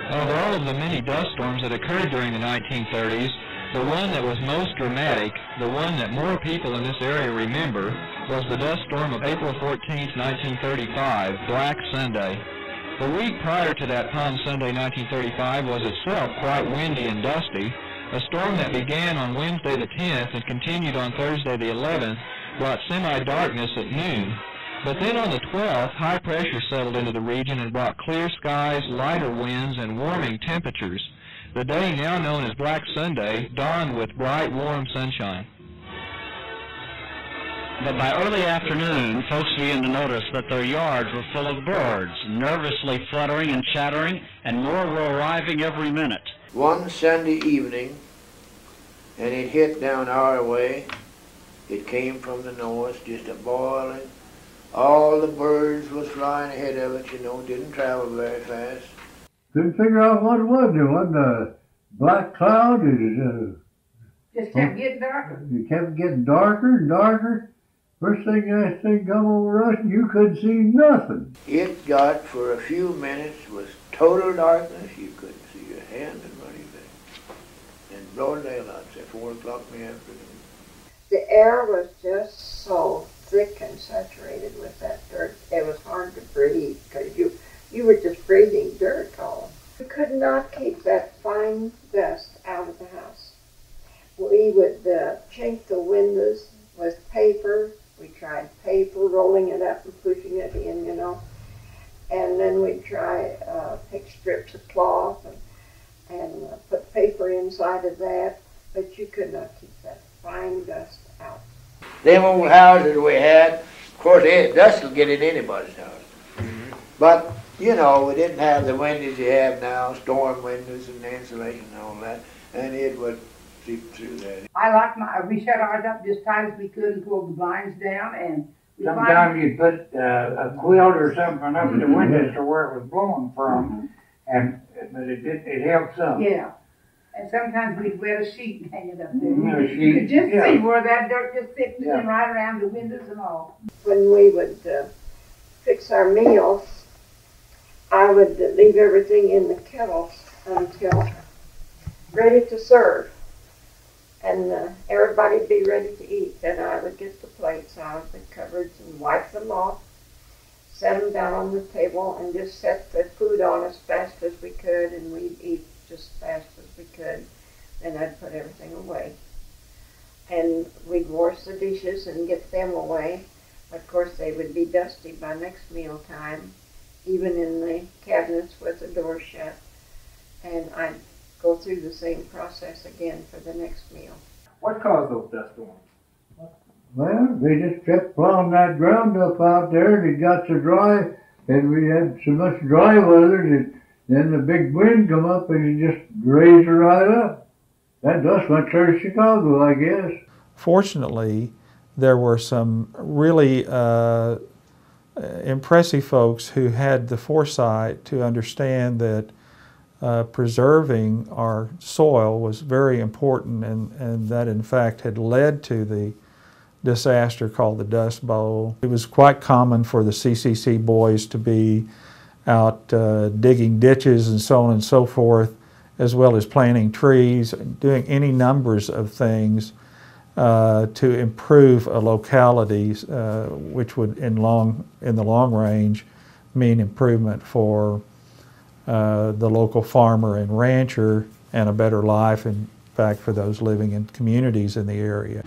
Of all of the many dust storms that occurred during the 1930s, the one that was most dramatic, the one that more people in this area remember, was the dust storm of April 14, 1935, Black Sunday. The week prior to that Palm Sunday 1935 was itself quite windy and dusty. A storm that began on Wednesday the 10th and continued on Thursday the 11th brought semi-darkness at noon. But then on the 12th, high pressure settled into the region and brought clear skies, lighter winds, and warming temperatures. The day, now known as Black Sunday, dawned with bright, warm sunshine. But by early afternoon, folks began to notice that their yards were full of birds, nervously fluttering and chattering, and more were arriving every minute. One Sunday evening, and it hit down our way. It came from the north, just a boiling. All the birds was flying ahead of it, you know, didn't travel very fast. Couldn't figure out what it was. It wasn't a black cloud. Just kept getting darker. It kept getting darker and darker. First thing that thing come over us, you couldn't see nothing. It got, for a few minutes, was total darkness. You couldn't see your hand and anything. And broad daylight, say 4 o'clock in the afternoon. The air was just so thick and saturated with that dirt. It was hard to breathe because you were just breathing dirt all. We could not keep that fine dust out of the house. We would chink the windows with paper. We tried paper, rolling it up and pushing it in, you know. And then we'd try take strips of cloth and put paper inside of that. But you could not keep that fine dust out. Them old houses we had, of course, dust will get in anybody's house. Mm-hmm. But, you know, we didn't have the windows you have now, storm windows and insulation and all that, and it would seep through that. We shut ours up just tight as we could and pulled the blinds down, and sometimes you'd put a quilt or something up in the windows to where it was blowing from, but it helped some. Yeah. And sometimes we'd wet a sheet and hang it up there. You could just see where that dirt just sits in right around the windows and all. When we would fix our meals, I would leave everything in the kettles until ready to serve. And everybody'd be ready to eat. Then I would get the plates out of the cupboards and wipe them off, set them down on the table, and just set the food on as fast as we could, and we'd eat just as fast as we could. Then I'd put everything away. And we'd wash the dishes and get them away. Of course, they would be dusty by next meal time, even in the cabinets with the door shut. And I'd go through the same process again for the next meal. What caused those dust storms? Well, they just kept plowing that ground up out there, and it got so dry, and we had so much dry weather that then the big wind come up and it just raised it right up. That dust went clear to Chicago, I guess. Fortunately, there were some really impressive folks who had the foresight to understand that preserving our soil was very important, and that in fact had led to the disaster called the Dust Bowl. It was quite common for the CCC boys to be out digging ditches and so on and so forth, as well as planting trees, doing any numbers of things to improve a locality, which would in the long range mean improvement for the local farmer and rancher and a better life, in fact, for those living in communities in the area.